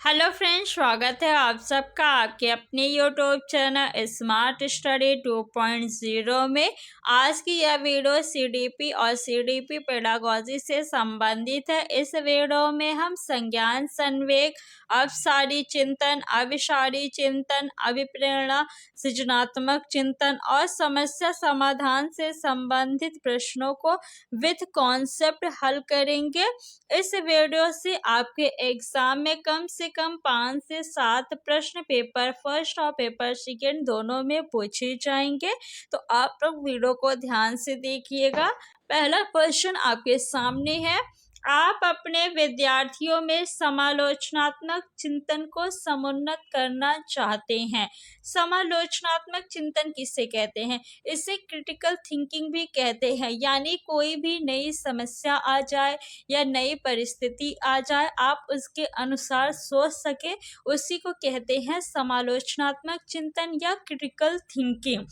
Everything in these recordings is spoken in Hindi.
हेलो फ्रेंड्स, स्वागत है आप सबका आपके अपने यूट्यूब चैनल स्मार्ट स्टडी 2.0 में। आज की यह वीडियो सीडीपी और सीडीपी पेडागोजी से संबंधित है। इस वीडियो में हम संज्ञान संवेग, अवसारी चिंतन, अभिसारी चिंतन, अभिप्रेरणा, सृजनात्मक चिंतन और समस्या समाधान से संबंधित प्रश्नों को विद कॉन्सेप्ट हल करेंगे। इस वीडियो से आपके एग्जाम में कम से कम 5 से 7 प्रश्न पेपर फर्स्ट और पेपर सेकेंड दोनों में पूछे जाएंगे, तो आप लोग वीडियो को ध्यान से देखिएगा। पहला क्वेश्चन आपके सामने है। आप अपने विद्यार्थियों में समालोचनात्मक चिंतन को समुन्नत करना चाहते हैं। समालोचनात्मक चिंतन किसे कहते हैं? इसे क्रिटिकल थिंकिंग भी कहते हैं, यानी कोई भी नई समस्या आ जाए या नई परिस्थिति आ जाए, आप उसके अनुसार सोच सके, उसी को कहते हैं समालोचनात्मक चिंतन या क्रिटिकल थिंकिंग।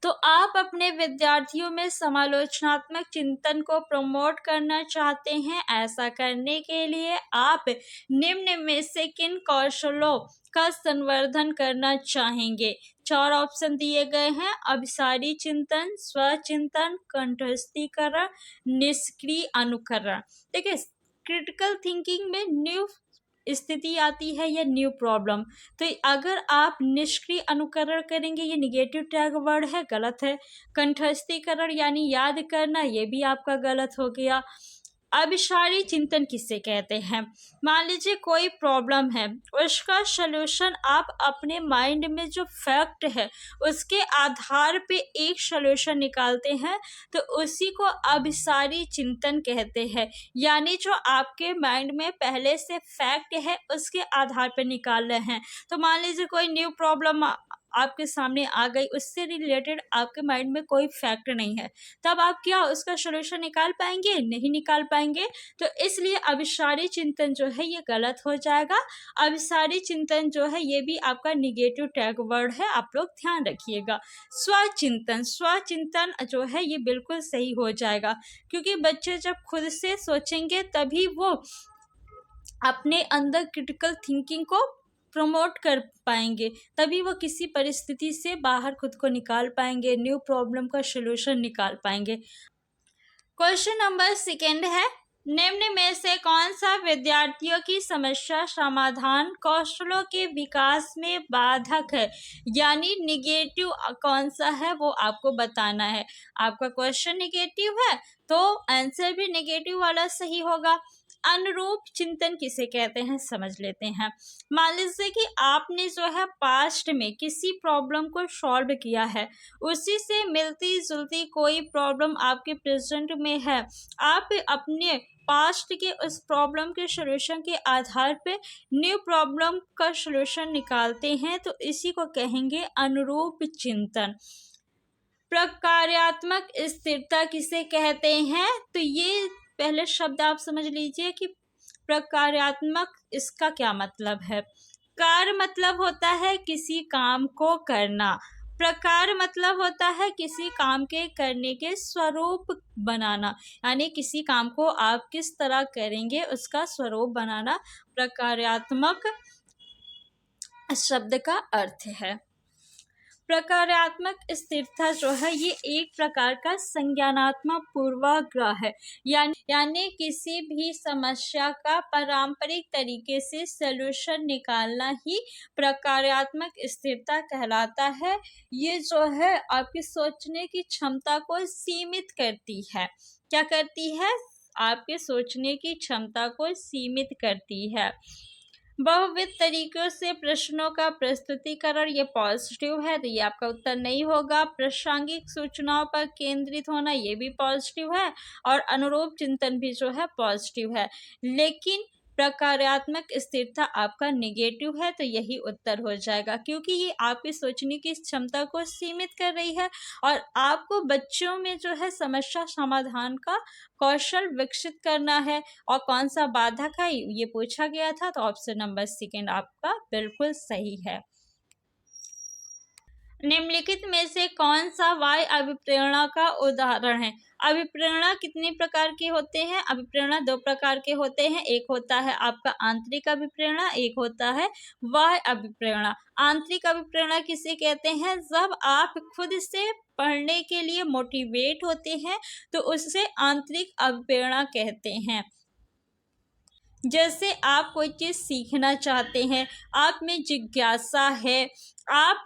तो आप अपने विद्यार्थियों में समालोचनात्मक चिंतन को प्रमोट करना चाहते हैं। ऐसा करने के लिए आप निम्न में से किन कौशलों का संवर्धन करना चाहेंगे? 4 ऑप्शन दिए गए हैं। अभिसारी चिंतन, स्वचिंतन, कंठस्थीकरण, निष्क्रिय अनुकरण। देखिए, क्रिटिकल थिंकिंग में न्यू स्थिति आती है या न्यू प्रॉब्लम, तो अगर आप निष्क्रिय अनुकरण करेंगे, ये निगेटिव टैग वर्ड है, गलत है। कंठस्थीकरण यानी याद करना, ये भी आपका गलत हो गया। अभिसारी चिंतन किसे कहते हैं? मान लीजिए कोई प्रॉब्लम है, उसका सलूशन आप अपने माइंड में जो फैक्ट है उसके आधार पे एक सलूशन निकालते हैं, तो उसी को अभिसारी चिंतन कहते हैं। यानी जो आपके माइंड में पहले से फैक्ट है उसके आधार पे निकाल रहे हैं। तो मान लीजिए कोई न्यू प्रॉब्लम आपके सामने आ गई, उससे रिलेटेड आपके माइंड में कोई फैक्ट नहीं है, तब आप क्या उसका सलूशन निकाल पाएंगे? नहीं निकाल पाएंगे। तो इसलिए अभिसारी चिंतन जो है ये गलत हो जाएगा। अभिसारी चिंतन जो है ये भी आपका निगेटिव टैग वर्ड है, आप लोग ध्यान रखिएगा। स्वचिंतन, स्वचिंतन जो है ये बिल्कुल सही हो जाएगा, क्योंकि बच्चे जब खुद से सोचेंगे तभी वो अपने अंदर क्रिटिकल थिंकिंग को प्रमोट कर पाएंगे, तभी वो किसी परिस्थिति से बाहर खुद को निकाल पाएंगे, न्यू प्रॉब्लम का सलूशन निकाल पाएंगे। क्वेश्चन नंबर सेकेंड है। निम्न में से कौन सा विद्यार्थियों की समस्या समाधान कौशलों के विकास में बाधक है? यानी निगेटिव कौन सा है वो आपको बताना है। आपका क्वेश्चन निगेटिव है तो आंसर भी निगेटिव वाला सही होगा। अनुरूप चिंतन किसे कहते हैं समझ लेते हैं। मान लीजिए कि आपने जो है पास्ट में किसी प्रॉब्लम को सॉल्व किया है, उसी से मिलती जुलती कोई प्रॉब्लम आपके प्रेजेंट में है, आप अपने पास्ट के उस प्रॉब्लम के सलूशन के आधार पे न्यू प्रॉब्लम का सलूशन निकालते हैं, तो इसी को कहेंगे अनुरूप चिंतन। प्रकार्यात्मक स्थिरता किसे कहते हैं? तो ये पहले शब्द आप समझ लीजिए कि प्रकार्यात्मक इसका क्या मतलब है। कार्य मतलब होता है किसी काम को करना, प्रकार मतलब होता है किसी काम के करने के स्वरूप बनाना, यानी किसी काम को आप किस तरह करेंगे उसका स्वरूप बनाना प्रकार्यात्मक शब्द का अर्थ है। प्रकार्यात्मक स्थिरता जो है ये एक प्रकार का संज्ञानात्मक पूर्वाग्रह है, यानी किसी भी समस्या का पारंपरिक तरीके से सलूशन निकालना ही प्रकार्यात्मक स्थिरता कहलाता है। ये जो है आपकी सोचने की क्षमता को सीमित करती है। क्या करती है? आपके सोचने की क्षमता को सीमित करती है। बहुविध तरीकों से प्रश्नों का प्रस्तुतिकरण, ये पॉजिटिव है, तो ये आपका उत्तर नहीं होगा। प्रासंगिक सूचनाओं पर केंद्रित होना, ये भी पॉजिटिव है, और अनुरूप चिंतन भी जो है पॉजिटिव है। लेकिन प्रकार्यात्मक स्थिरता आपका निगेटिव है, तो यही उत्तर हो जाएगा, क्योंकि ये आपकी सोचने की क्षमता को सीमित कर रही है और आपको बच्चों में जो है समस्या समाधान का कौशल विकसित करना है। और कौन सा बाधक है ये पूछा गया था, तो ऑप्शन नंबर सेकेंड आपका बिल्कुल सही है। निम्नलिखित में से कौन सा वायु अभिप्रेरणा का उदाहरण है? अभिप्रेरणा कितने प्रकार के होते हैं? अभिप्रेरणा दो प्रकार के होते हैं। एक होता है आपका आंतरिक अभिप्रेरणा, एक होता है बाह्य अभिप्रेरणा। आंतरिक अभिप्रेरणा किसे कहते हैं? जब आप खुद से पढ़ने के लिए मोटिवेट होते हैं तो उससे आंतरिक अभिप्रेरणा कहते हैं। जैसे आप कोई चीज़ सीखना चाहते हैं, आप में जिज्ञासा है, आप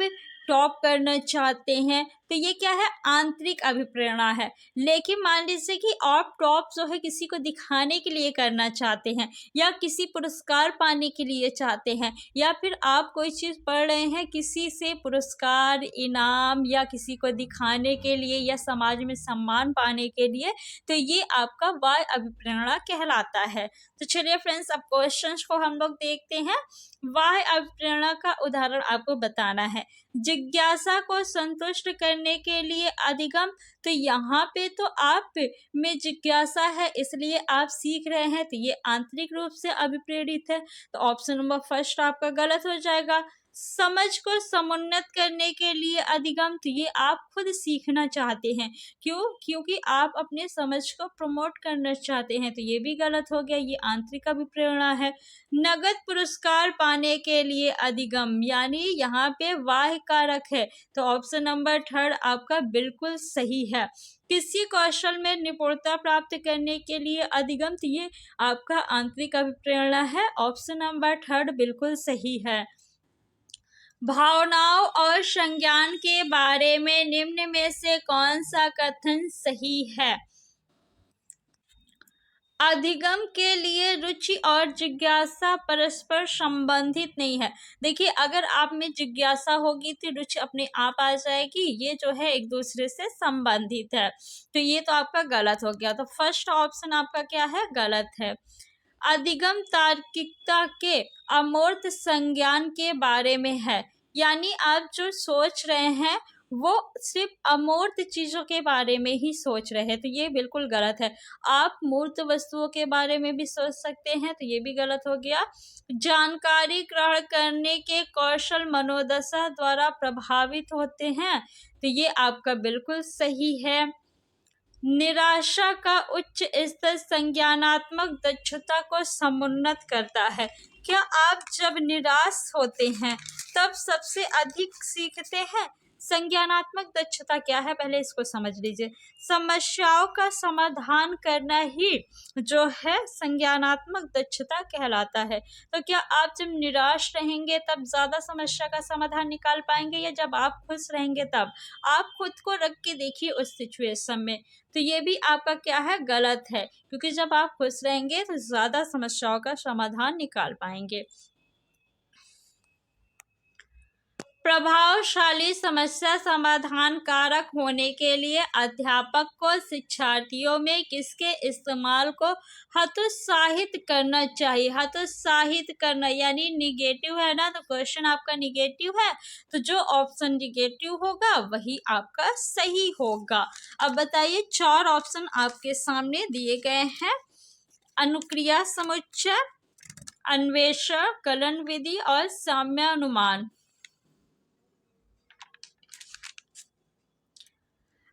टॉप करना चाहते हैं, तो ये क्या है? आंतरिक अभिप्रेरणा है। लेकिन मान लीजिए कि आप टॉप जो है किसी को दिखाने के लिए करना चाहते हैं, या किसी पुरस्कार पाने के लिए चाहते हैं, या फिर आप कोई चीज़ पढ़ रहे हैं किसी से पुरस्कार, इनाम या किसी को दिखाने के लिए या समाज में सम्मान पाने के लिए, तो ये आपका बाह्य अभिप्रेरणा कहलाता है। तो चलिए फ्रेंड्स, अब क्वेश्चंस को हम लोग देखते हैं। बाह्य अभिप्रेरणा का उदाहरण आपको बताना है। जिज्ञासा को संतुष्ट करने के लिए अधिगम, तो यहाँ पे तो आप में जिज्ञासा है इसलिए आप सीख रहे हैं, तो ये आंतरिक रूप से अभिप्रेरित है। तो ऑप्शन नंबर फर्स्ट आपका गलत हो जाएगा। समझ को समुन्नत करने के लिए अधिगम, तो ये आप खुद सीखना चाहते हैं। क्यों? क्योंकि आप अपने समझ को प्रमोट करना चाहते हैं, तो ये भी गलत हो गया, ये आंतरिक अभिप्रेरणा है। नगद पुरस्कार पाने के लिए अधिगम, यानी यहाँ पे बाह्य कारक है, तो ऑप्शन नंबर थर्ड आपका बिल्कुल सही है। किसी कौशल में निपुणता प्राप्त करने के लिए अधिगम, तो ये आपका आंतरिक अभिप्रेरणा है। ऑप्शन नंबर थर्ड बिल्कुल सही है। भावनाओं और संज्ञान के बारे में निम्न में से कौन सा कथन सही है? अधिगम के लिए रुचि और जिज्ञासा परस्पर संबंधित नहीं है। देखिए, अगर आप में जिज्ञासा होगी तो रुचि अपने आप आ जाएगी, ये जो है एक दूसरे से संबंधित है, तो ये तो आपका गलत हो गया। तो फर्स्ट ऑप्शन आपका क्या है? गलत है। अधिगम तार्किकता के अमूर्त संज्ञान के बारे में है, यानी आप जो सोच रहे हैं वो सिर्फ अमूर्त चीज़ों के बारे में ही सोच रहे हैं, तो ये बिल्कुल गलत है। आप मूर्त वस्तुओं के बारे में भी सोच सकते हैं, तो ये भी गलत हो गया। जानकारी ग्रहण करने के कौशल मनोदशा द्वारा प्रभावित होते हैं, तो ये आपका बिल्कुल सही है। निराशा का उच्च स्तर संज्ञानात्मक दक्षता को समुन्नत करता है। क्या आप जब निराश होते हैं तब सबसे अधिक सीखते हैं? संज्ञानात्मक दक्षता क्या है, पहले इसको समझ लीजिए। समस्याओं का समाधान करना ही जो है संज्ञानात्मक दक्षता कहलाता है। तो क्या आप जब निराश रहेंगे तब ज़्यादा समस्या का समाधान निकाल पाएंगे, या जब आप खुश रहेंगे तब? आप खुद को रख के देखिए उस सिचुएशन में, तो ये भी आपका क्या है? गलत है, क्योंकि जब आप खुश रहेंगे तो ज़्यादा समस्याओं का समाधान निकाल पाएंगे। प्रभावशाली समस्या समाधान कारक होने के लिए अध्यापक को शिक्षार्थियों में किसके इस्तेमाल को हतोत्साहित करना चाहिए? हतोत्साहित करना यानी निगेटिव है ना, तो क्वेश्चन आपका निगेटिव है, तो जो ऑप्शन निगेटिव होगा वही आपका सही होगा। अब बताइए, 4 ऑप्शन आपके सामने दिए गए हैं। अनुक्रिया समुच्चय, अन्वेषण, कलन विधि और साम्यानुमान।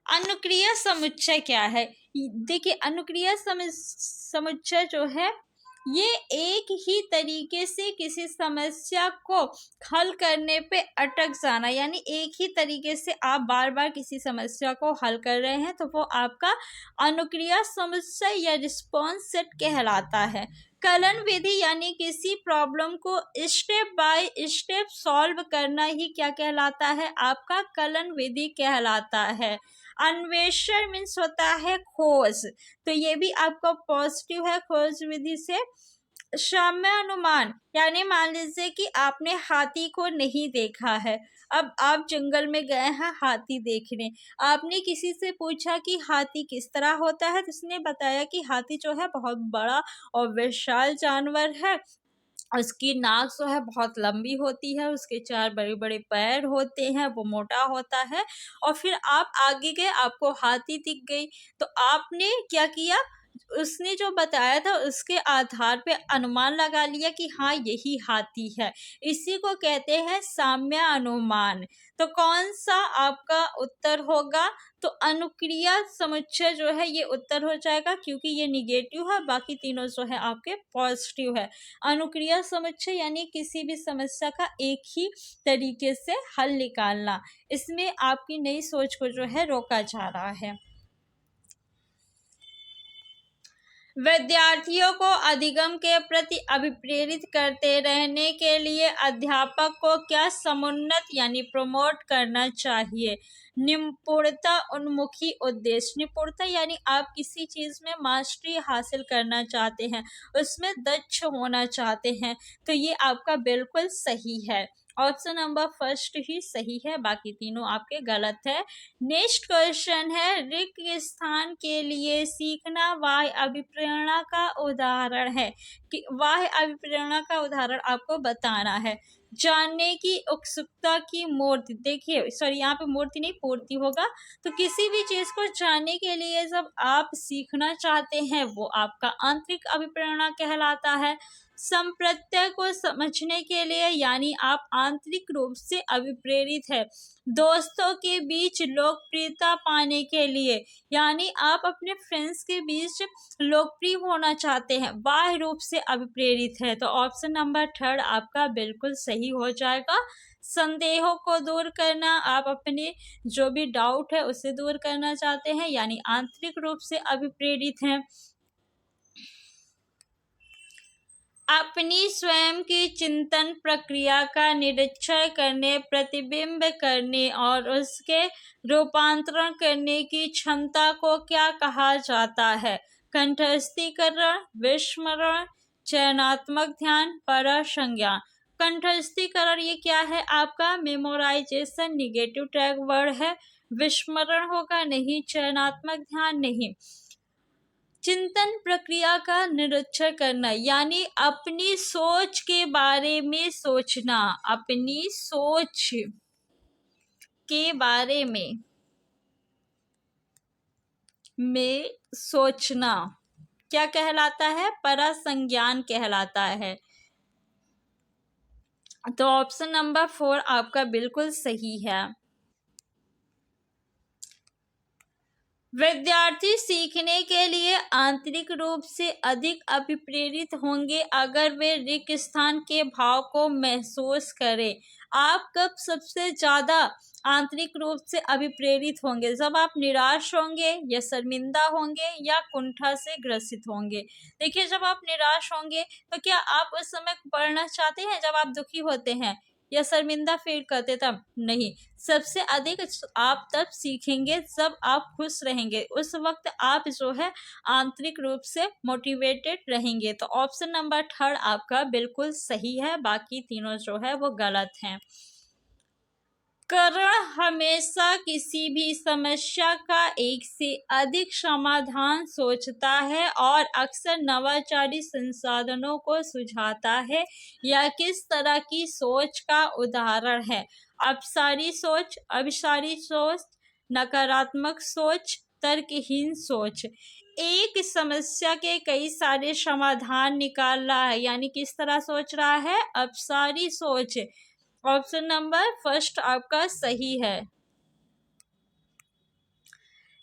अनुक्रिया समुच्चय क्या है? देखिए, अनुक्रिया समुच्चय जो है ये एक ही तरीके से किसी समस्या को हल करने पे अटक जाना, यानी एक ही तरीके से आप बार बार किसी समस्या को हल कर रहे हैं, तो वो आपका अनुक्रिया समुच्चय या रिस्पॉन्स सेट कहलाता है। कलन विधि यानी किसी प्रॉब्लम को स्टेप बाय स्टेप सॉल्व करना ही क्या कहलाता है? आपका कलन विधि कहलाता है। अन्वेषण मीन्स होता है खोज, तो ये भी आपका पॉजिटिव है, खोज विधि से। साम्यानुमान यानी मान लीजिए कि आपने हाथी को नहीं देखा है, अब आप जंगल में गए हैं हाथी देखने, आपने किसी से पूछा कि हाथी किस तरह होता है, तो उसने बताया कि हाथी जो है बहुत बड़ा और विशाल जानवर है, उसकी नाक जो है बहुत लंबी होती है, उसके 4 बड़े बड़े पैर होते हैं, वो मोटा होता है। और फिर आप आगे गए, आपको हाथी दिख गई, तो आपने क्या किया? उसने जो बताया था उसके आधार पे अनुमान लगा लिया कि हाँ यही हाथी है। इसी को कहते हैं साम्य अनुमान। तो कौन सा आपका उत्तर होगा? तो अनुक्रिया समुच्चय जो है ये उत्तर हो जाएगा, क्योंकि ये निगेटिव है, बाकी तीनों जो है आपके पॉजिटिव है। अनुक्रिया समुच्चय यानी किसी भी समस्या का एक ही तरीके से हल निकालना। इसमें आपकी नई सोच को जो है रोका जा रहा है। विद्यार्थियों को अधिगम के प्रति अभिप्रेरित करते रहने के लिए अध्यापक को क्या समुन्नत यानी प्रमोट करना चाहिए? निपुणता उन्मुखी उद्देश्य। निपुणता यानी आप किसी चीज में मास्टरी हासिल करना चाहते हैं, उसमें दक्ष होना चाहते हैं, तो ये आपका बिल्कुल सही है। ऑप्शन नंबर फर्स्ट ही सही है, बाकी तीनों आपके गलत है। नेक्स्ट क्वेश्चन है, रिक्त स्थान के लिए सीखना बाह्य अभिप्रेरणा का उदाहरण है। कि बाह्य अभिप्रेरणा का उदाहरण आपको बताना है। जानने की उत्सुकता की मूर्ति, देखिए सॉरी यहाँ पे मूर्ति नहीं पूर्ति होगा। तो किसी भी चीज को जानने के लिए जब आप सीखना चाहते हैं वो आपका आंतरिक अभिप्रेरणा कहलाता है। संप्रत्यय को समझने के लिए यानी आप आंतरिक रूप से अभिप्रेरित है। दोस्तों के बीच लोकप्रियता पाने के लिए यानी आप अपने फ्रेंड्स के बीच लोकप्रिय होना चाहते हैं, बाह्य रूप से अभिप्रेरित है। तो ऑप्शन नंबर थर्ड आपका बिल्कुल सही हो जाएगा। संदेहों को दूर करना, आप अपने जो भी डाउट है उसे दूर करना चाहते हैं यानी आंतरिक रूप से अभिप्रेरित हैं। अपनी स्वयं की चिंतन प्रक्रिया का निरीक्षण करने, प्रतिबिंब करने और उसके रूपांतरण करने की क्षमता को क्या कहा जाता है? कंठस्थीकरण, विस्मरण, चयनात्मक ध्यान, परसंज्ञान। कंठस्थीकरण ये क्या है? आपका मेमोराइजेशन, निगेटिव टैग वर्ड है। विस्मरण होगा नहीं, चयनात्मक ध्यान नहीं। चिंतन प्रक्रिया का निरीक्षण करना यानी अपनी सोच के बारे में सोचना, अपनी सोच के बारे में सोचना क्या कहलाता है? परसंज्ञान कहलाता है। तो ऑप्शन नंबर 4 आपका बिल्कुल सही है। विद्यार्थी सीखने के लिए आंतरिक रूप से अधिक अभिप्रेरित होंगे अगर वे रिक्त स्थान के भाव को महसूस करें। आप कब सबसे ज्यादा आंतरिक रूप से अभिप्रेरित होंगे? जब आप निराश होंगे या शर्मिंदा होंगे या कुंठा से ग्रसित होंगे। देखिए, जब आप निराश होंगे तो क्या आप उस समय पढ़ना चाहते हैं? जब आप दुखी होते हैं या शर्मिंदा फील करते तब नहीं। सबसे अधिक आप तब सीखेंगे जब आप खुश रहेंगे, उस वक्त आप जो है आंतरिक रूप से मोटिवेटेड रहेंगे। तो ऑप्शन नंबर थर्ड आपका बिल्कुल सही है, बाकी तीनों जो है वो गलत हैं। करण हमेशा किसी भी समस्या का एक से अधिक समाधान सोचता है और अक्सर नवाचारी संसाधनों को सुझाता है। यह किस तरह की सोच का उदाहरण है? अपसारी सोच, अभिसारी सोच, नकारात्मक सोच, तर्कहीन सोच। एक समस्या के कई सारे समाधान निकाल रहा है यानी किस तरह सोच रहा है? अपसारी सोच। ऑप्शन नंबर फर्स्ट आपका सही है।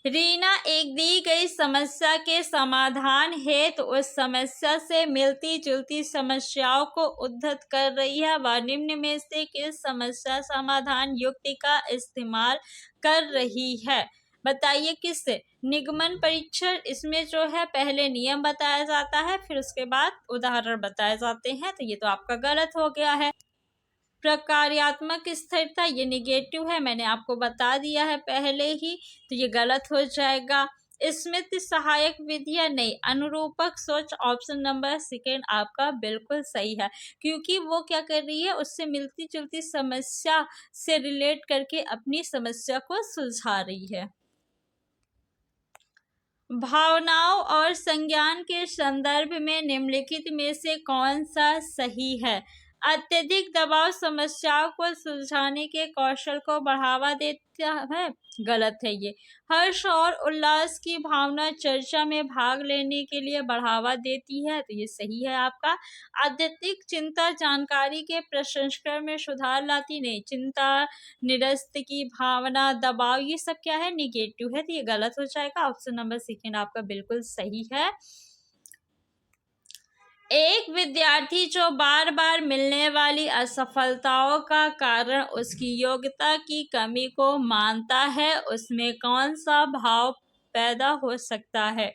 रीना एक दी गई समस्या के समाधान है तो उस समस्या से मिलती जुलती समस्याओं को उद्धृत कर रही है। वह निम्न में से किस समस्या समाधान युक्ति का इस्तेमाल कर रही है? बताइए किससे? निगमन परीक्षण। इसमें जो है पहले नियम बताया जाता है, फिर उसके बाद उदाहरण बताए जाते हैं, तो ये तो आपका गलत हो गया है। प्रकार्यात्मक स्थिरता ये निगेटिव है, मैंने आपको बता दिया है पहले ही, तो ये गलत हो जाएगा। स्मृति सहायक विधियां नहीं, अनुरूपक सोच। ऑप्शन नंबर सेकेंड आपका बिल्कुल सही है, क्योंकि वो क्या कर रही है? उससे मिलती जुलती समस्या से रिलेट करके अपनी समस्या को सुलझा रही है। भावनाओं और संज्ञान के संदर्भ में निम्नलिखित में से कौन सा सही है? अत्यधिक दबाव समस्याओं को सुलझाने के कौशल को बढ़ावा देता है, गलत है ये। हर्ष और उल्लास की भावना चर्चा में भाग लेने के लिए बढ़ावा देती है, तो ये सही है आपका। अत्यधिक चिंता जानकारी के प्रसंस्करण में सुधार लाती नहीं, चिंता, निरस्त की भावना, दबाव, ये सब क्या है, निगेटिव है, तो ये गलत हो जाएगा। ऑप्शन नंबर सेकेंड आपका बिल्कुल सही है। एक विद्यार्थी जो बार बार मिलने वाली असफलताओं का कारण उसकी योग्यता की कमी को मानता है, उसमें कौन सा भाव पैदा हो सकता है?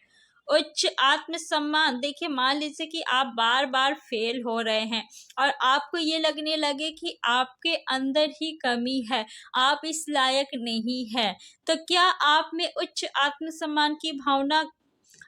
उच्च आत्मसम्मान। देखिए, मान लीजिए कि आप बार बार फेल हो रहे हैं और आपको ये लगने लगे कि आपके अंदर ही कमी है, आप इस लायक नहीं है, तो क्या आप में उच्च आत्मसम्मान की भावना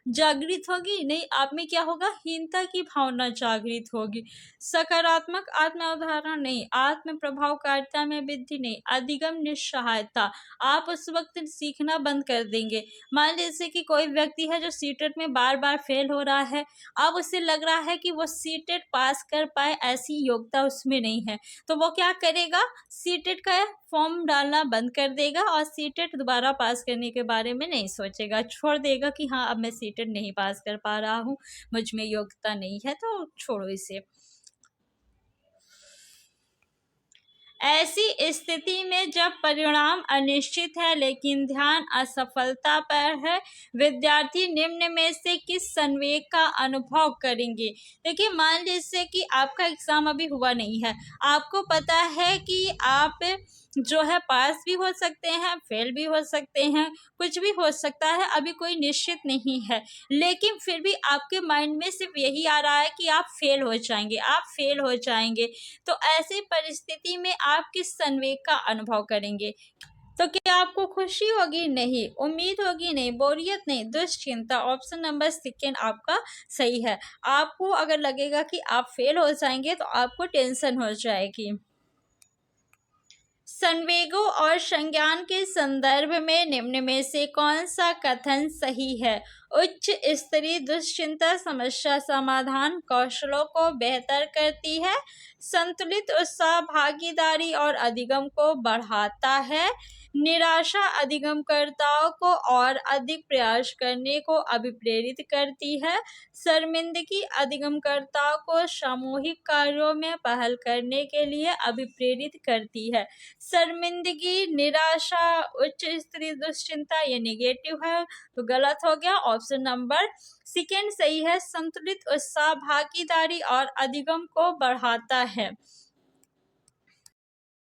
जागृत होगी? नहीं, आप में क्या होगा, हीनता की भावना जागृत होगी। सकारात्मक आत्म अवधारणा नहीं, आत्म प्रभावकारिता में वृद्धि नहीं, अधिगम निस्सहायता। आप उस वक्त सीखना बंद कर देंगे। मान लीजिए कि कोई व्यक्ति है जो सीटेट में बार बार फेल हो रहा है, अब उसे लग रहा है कि वो सीटेट पास कर पाए, ऐसी योग्यता उसमें नहीं है, तो वो क्या करेगा, सीटेट का फॉर्म डालना बंद कर देगा और सीटेट दोबारा पास करने के बारे में नहीं सोचेगा, छोड़ देगा कि हाँ, अब मैं सीटेट नहीं पास कर पा रहा हूँ, मुझ में योग्यता नहीं है, तो छोड़ो इसे। ऐसी स्थिति में जब परिणाम अनिश्चित है लेकिन ध्यान असफलता पर है, विद्यार्थी निम्न में से किस संवेग का अनुभव करेंगे? देखिए, मान लीजिए कि आपका एग्जाम अभी हुआ नहीं है, आपको पता है कि आप जो है पास भी हो सकते हैं, फेल भी हो सकते हैं, कुछ भी हो सकता है, अभी कोई निश्चित नहीं है, लेकिन फिर भी आपके माइंड में सिर्फ यही आ रहा है कि आप फेल हो जाएंगे, आप फेल हो जाएंगे, तो ऐसी परिस्थिति में आप किस संवेग का अनुभव करेंगे? तो क्या आपको खुशी होगी? नहीं। उम्मीद होगी? नहीं। बोरियत? नहीं। दुश्चिंता। ऑप्शन नंबर सेकेंड आपका सही है। आपको अगर लगेगा कि आप फेल हो जाएंगे तो आपको टेंशन हो जाएगी। संवेगों और संज्ञान के संदर्भ में निम्न में से कौन सा कथन सही है? उच्च स्तरीय दुश्चिंता समस्या समाधान कौशलों को बेहतर करती है, संतुलित उत्साह भागीदारी और अधिगम को बढ़ाता है, निराशा अधिगमकर्ताओं को और अधिक प्रयास करने को अभिप्रेरित करती है, शर्मिंदगी अधिगमकर्ताओं को सामूहिक कार्यों में पहल करने के लिए अभिप्रेरित करती है। शर्मिंदगी, निराशा, उच्च स्तरीय दुश्चिंता, ये नेगेटिव है, तो गलत हो गया। ऑप्शन नंबर सेकेंड सही है, संतुलित उत्साह भागीदारी और अधिगम को बढ़ाता है।